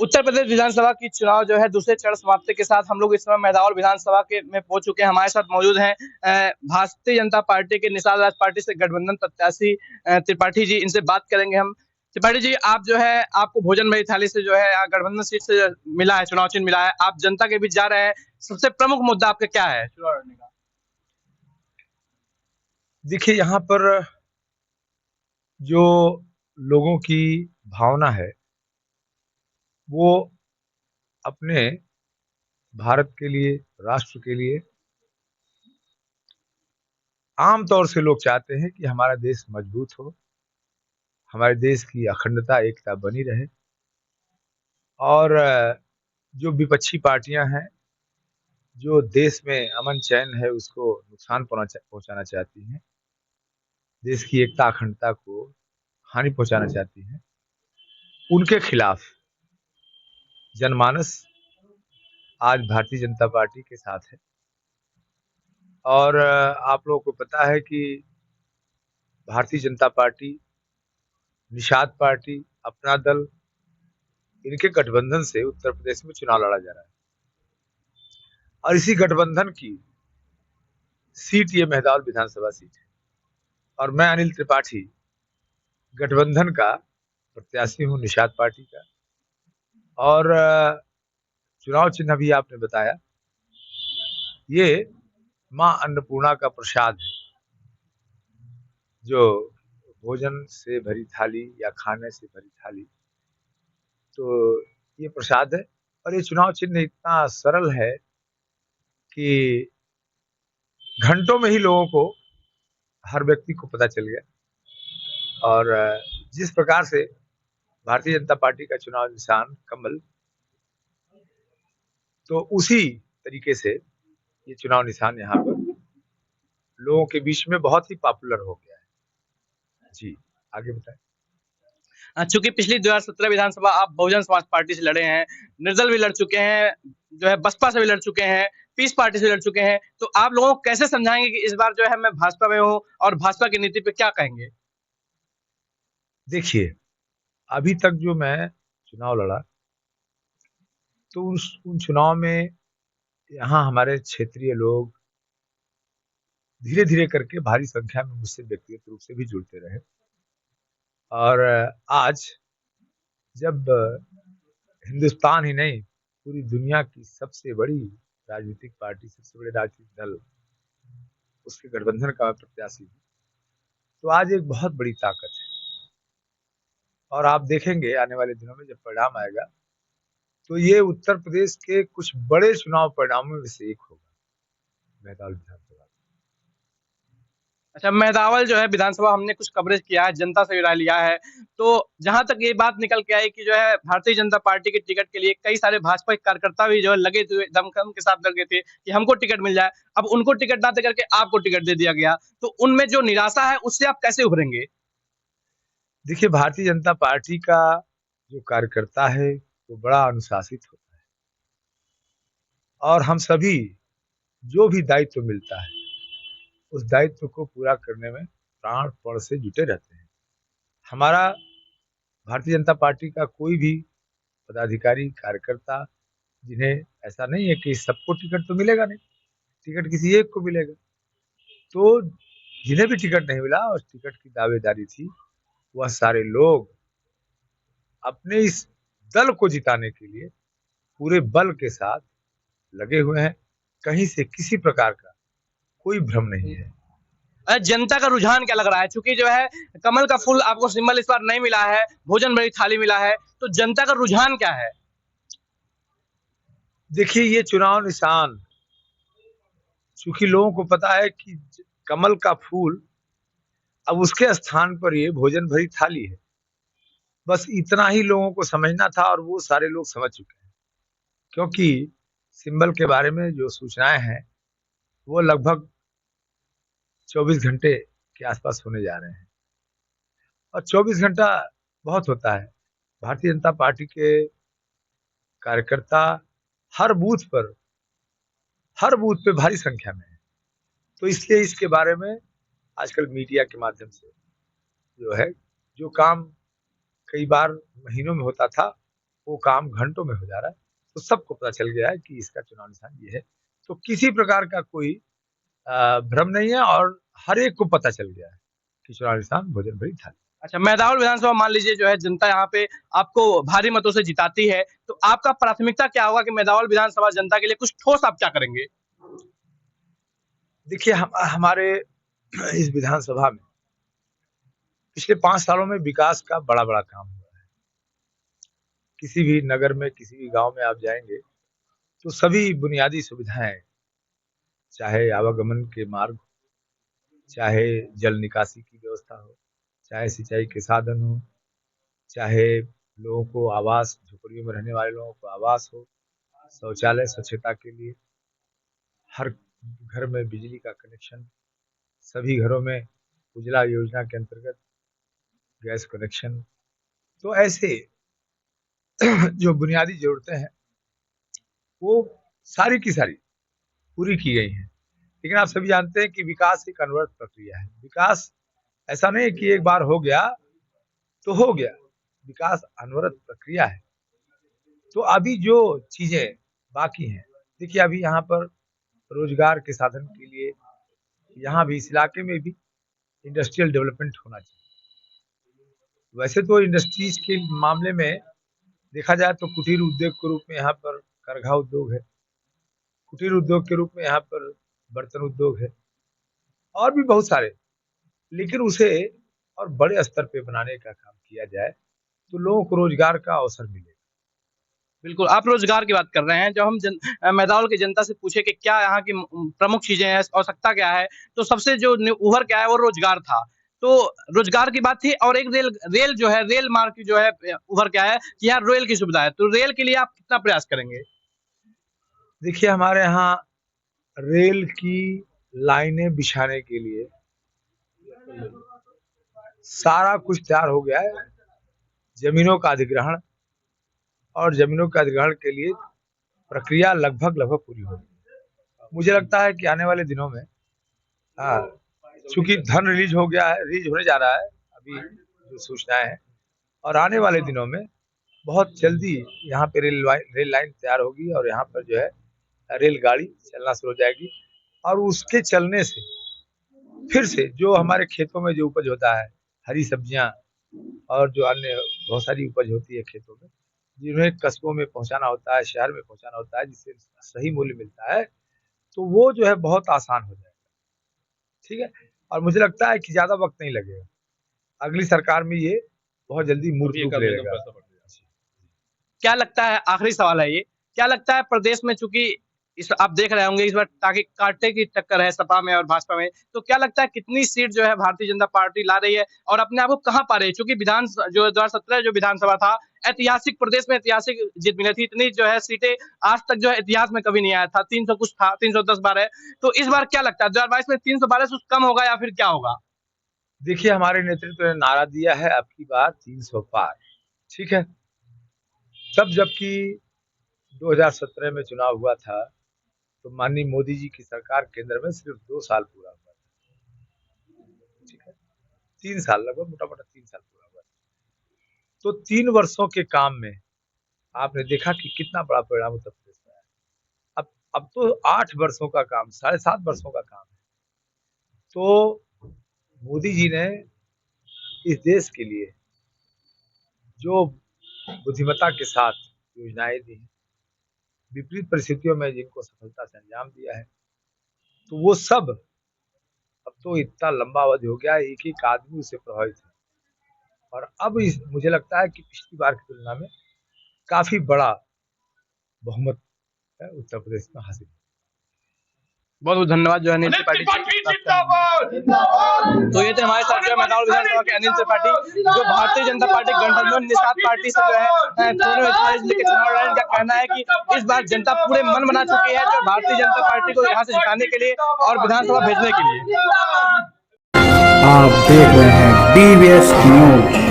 उत्तर प्रदेश विधानसभा की चुनाव जो है दूसरे चरण समाप्ति के साथ हम लोग इस समय मेदावल विधानसभा के में पहुंच चुके हैं। हमारे साथ मौजूद हैं भारतीय जनता पार्टी के निषाद राज पार्टी से गठबंधन प्रत्याशी त्रिपाठी जी। इनसे बात करेंगे हम। त्रिपाठी जी, आप जो है आपको भोजन भरी थाली से जो है गठबंधन सीट से मिला है, चुनाव चिन्ह मिला है, आप जनता के बीच जा रहे हैं। सबसे प्रमुख मुद्दा आपका क्या है चुनाव लड़ने का? देखिए, यहाँ पर जो लोगों की भावना है वो अपने भारत के लिए, राष्ट्र के लिए आम तौर से लोग चाहते हैं कि हमारा देश मजबूत हो, हमारे देश की अखंडता, एकता बनी रहे। और जो विपक्षी पार्टियां हैं, जो देश में अमन चैन है उसको नुकसान पहुंचाना चाहती हैं, देश की एकता अखंडता को हानि पहुंचाना चाहती हैं, उनके खिलाफ जनमानस आज भारतीय जनता पार्टी के साथ है। और आप लोगों को पता है कि भारतीय जनता पार्टी, निषाद पार्टी, अपना दल, इनके गठबंधन से उत्तर प्रदेश में चुनाव लड़ा जा रहा है। और इसी गठबंधन की सीट ये मेहदावल विधानसभा सीट है। और मैं अनिल त्रिपाठी गठबंधन का प्रत्याशी हूँ, निषाद पार्टी का। और चुनाव चिन्ह भी आपने बताया, ये माँ अन्नपूर्णा का प्रसाद है, जो भोजन से भरी थाली या खाने से भरी थाली, तो ये प्रसाद है। और ये चुनाव चिन्ह इतना सरल है कि घंटों में ही लोगों को, हर व्यक्ति को पता चल गया। और जिस प्रकार से भारतीय जनता पार्टी का चुनाव निशान कमल, तो उसी तरीके से ये चुनाव निशान यहाँ पर लोगों के बीच में बहुत ही पॉपुलर हो गया है। जी, आगे बताएं। चूंकि पिछली 2017 विधानसभा आप बहुजन समाज पार्टी से लड़े हैं, निर्दल भी लड़ चुके हैं, जो है बसपा से भी लड़ चुके हैं, पीस पार्टी से लड़ चुके हैं, तो आप लोगों को कैसे समझाएंगे कि इस बार जो है मैं भाजपा में हूँ और भाजपा की नीति पे क्या कहेंगे? देखिए, अभी तक जो मैं चुनाव लड़ा, तो उन चुनाव में यहाँ हमारे क्षेत्रीय लोग धीरे धीरे करके भारी संख्या में मुझसे व्यक्तिगत रूप से भी जुड़ते रहे। और आज जब हिंदुस्तान ही नहीं, पूरी दुनिया की सबसे बड़ी राजनीतिक पार्टी, सबसे बड़े राजनीतिक दल, उसके गठबंधन का मैं प्रत्याशी हूँ, तो आज एक बहुत बड़ी ताकत है। और आप देखेंगे आने वाले दिनों में जब परिणाम आएगा, तो ये उत्तर प्रदेश के कुछ बड़े चुनाव परिणामों में से एक होगा, मेहदावल विधानसभा। अच्छा, मेदावल जो है विधानसभा हमने कुछ कवरेज किया है, जनता से भी राय लिया है। तो जहां तक ये बात निकल के आई कि जो है भारतीय जनता पार्टी के टिकट के लिए कई सारे भाजपा के कार्यकर्ता भी जो है लगे थे, दमखम के साथ लगे थे कि हमको टिकट मिल जाए। अब उनको टिकट ना दे करके आपको टिकट दे दिया गया, तो उनमें जो निराशा है उससे आप कैसे उभरेंगे? देखिए, भारतीय जनता पार्टी का जो कार्यकर्ता है वो बड़ा अनुशासित होता है। और हम सभी, जो भी दायित्व मिलता है, उस दायित्व को पूरा करने में प्राणपण से जुटे रहते हैं। हमारा भारतीय जनता पार्टी का कोई भी पदाधिकारी, कार्यकर्ता, जिन्हें ऐसा नहीं है कि सबको टिकट तो मिलेगा नहीं, टिकट किसी एक को मिलेगा। तो जिन्हें भी टिकट नहीं मिला और टिकट की दावेदारी थी, वह सारे लोग अपने इस दल को जिताने के लिए पूरे बल के साथ लगे हुए हैं। कहीं से किसी प्रकार का कोई भ्रम नहीं है। जनता का रुझान क्या लग रहा है? चूंकि जो है कमल का फूल आपको सिंबल इस बार नहीं मिला है, भोजन भरी थाली मिला है, तो जनता का रुझान क्या है? देखिए, ये चुनाव निशान, चूंकि लोगों को पता है कि कमल का फूल, अब उसके स्थान पर ये भोजन भरी थाली है, बस इतना ही लोगों को समझना था और वो सारे लोग समझ चुके हैं। क्योंकि सिंबल के बारे में जो सूचनाएं हैं वो लगभग 24 घंटे के आसपास होने जा रहे हैं। और 24 घंटा बहुत होता है। भारतीय जनता पार्टी के कार्यकर्ता हर बूथ पर, हर बूथ पे भारी संख्या में है। तो इसलिए इसके बारे में आजकल मीडिया के माध्यम से जो है, जो काम कई बार महीनों में होता था, वो काम घंटों में हो जा रहा है। तो सबको पता चल गया है कि इसका चुनाव निशान ये है। तो किसी प्रकार का कोई भ्रम नहीं है और हर एक को पता चल गया है कि चुनाव निशान भोजन भरी थाली। अच्छा, मेदावल विधानसभा मान लीजिए जो है जनता यहाँ पे आपको भारी मतों से जिताती है, तो आपका प्राथमिकता क्या होगा कि मेदावल विधानसभा जनता के लिए कुछ ठोस आप क्या करेंगे? देखिए हमारे इस विधानसभा में पिछले 5 सालों में विकास का बड़ा-बड़ा काम हुआ है। किसी भी नगर में, किसी भी गाँव में आप जाएँगे, तो सभी बुनियादी सुविधाएँ, चाहे आवागमन के मार्ग, चाहे जल निकासी की व्यवस्था हो, चाहे सिंचाई के साधन हो, चाहे लोगों को आवास, झोपड़ियों में रहने वाले लोगों को आवास हो, शौचालय, स्वच्छता के लिए, हर घर में बिजली का कनेक्शन, सभी घरों में उज्ज्वला योजना के अंतर्गत गैस कनेक्शन। तो ऐसे जो बुनियादी ज़रूरतें हैं, वो सारी की सारी पूरी की गई हैं। लेकिन आप सभी जानते हैं कि विकास एक अनवरत प्रक्रिया है। विकास ऐसा नहीं है कि एक बार हो गया, तो हो गया। विकास अनवरत प्रक्रिया है। तो अभी जो चीज़ें बाकी हैं, देखिए अभी यहाँ पर रोज़गार के साधन के लिए, यहाँ भी इस इलाके में भी इंडस्ट्रियल डेवलपमेंट होना चाहिए। वैसे तो इंडस्ट्रीज़ के मामले में देखा जाए तो कुटीर उद्योग के रूप में यहाँ पर करघा उद्योग है। कुटीर उद्योग के रूप में यहाँ पर बर्तन उद्योग है और भी बहुत सारे। लेकिन उसे और बड़े स्तर पे बनाने का काम किया जाए, तो लोगों को रोज़गार का अवसर मिलेगा। बिल्कुल, आप रोज़गार की बात कर रहे हैं। जब हम मेदावल की जनता से पूछे कि क्या यहाँ की प्रमुख चीज़ें हैं, आवश्यकता क्या है, तो सबसे जो उभर के आया वो रोज़गार था। तो रोज़गार की बात थी और एक रेल रेल जो है, रेल मार्ग की जो है उभर के आया है कि यहाँ रेल की सुविधा है। तो रेल के लिए आप कितना प्रयास करेंगे? देखिए हमारे यहाँ रेल की लाइनें बिछाने के लिए सारा कुछ तैयार हो गया है। ज़मीनों का अधिग्रहण और ज़मीनों के अधिग्रहण के लिए प्रक्रिया लगभग पूरी हो गई। मुझे लगता है कि आने वाले दिनों में चूँकि धन रिलीज़ हो गया है, रिलीज़ होने जा रहा है, अभी जो सूचनाएँ हैं, और आने वाले दिनों में बहुत जल्दी यहाँ पे रेल लाइन तैयार होगी और यहाँ पर जो है रेलगाड़ी चलना शुरू हो जाएगी और उसके चलने से फिर से जो हमारे खेतों में जो उपज होता है, हरी सब्जियाँ और जो अन्य बहुत सारी उपज होती है खेतों में, जिन्हें कस्बों में पहुँचाना होता है, शहर में पहुँचाना होता है, जिससे सही मूल्य मिलता है, तो वो जो है बहुत आसान हो जाएगा। ठीक है? और मुझे लगता है कि ज़्यादा वक़्त नहीं लगेगा। अगली सरकार में ये बहुत जल्दी मूर्त रूप ले लेगा। क्या लगता है, आखिरी सवाल है ये, क्या लगता है प्रदेश में चूँकि इस आप देख रहे होंगे इस बार ताकि कांटे की टक्कर है सपा में और भाजपा में, तो क्या लगता है कितनी सीट जो है भारतीय जनता पार्टी ला रही है और अपने आप को कहाँ पा रही है? चूँकि जो 2017 जो विधानसभा था, ऐतिहासिक प्रदेश में ऐतिहासिक जीत मिली थी। इतनी जो है सीटें आज तक जो है इतिहास में कभी नहीं आया था। 300 कुछ था, 310 बार है। तो इस बार क्या लगता है 2022 में 312 से कम होगा या फिर क्या होगा? देखिए हमारे नेतृत्व ने नारा दिया है अब की बार 300 पार। ठीक है? तब जबकि 2017 में चुनाव हुआ था, तो माननीय मोदी जी की सरकार केंद्र में सिर्फ 2 साल पूरा हुआ था। ठीक है? 3 साल, लगभग मोटा-मोटा 3 साल पूरा हुआ था। तो 3 वर्षों के काम में आपने देखा कि कितना बड़ा परिणाम उत्तर प्रदेश में आया। अब तो 8 वर्षों का काम, 7.5 वर्षों का काम है। तो मोदी जी ने इस देश के लिए जो बुद्धिमत्ता के साथ योजनाएँ दी हैं, विपरीत परिस्थितियों में जिनको सफलता से अंजाम दिया है, तो वो सब अब तो इतना लंबा अवधि हो गया है, एक-एक आदमी उससे प्रभावित है। और अब मुझे लगता है कि पिछली बार की तुलना में काफ़ी बड़ा बहुमत उत्तर प्रदेश में हासिल। बहुत-बहुत धन्यवाद जो है अनिल त्रिपाठी तो ये थे हमारे साथ जो है मेदावल विधानसभा के अनिल त्रिपाठी जो भारतीय जनता पार्टी गठबंधन निषाद पार्टी से जो है लेके चुनाव लड़ रहे हैं। इनका कहना है कि इस बार जनता पूरे मन बना चुकी है जो भारतीय जनता पार्टी को यहाँ से जिताने के लिए और विधानसभा भेजने के लिए। आप देख रहे हैं DVS न्यूज।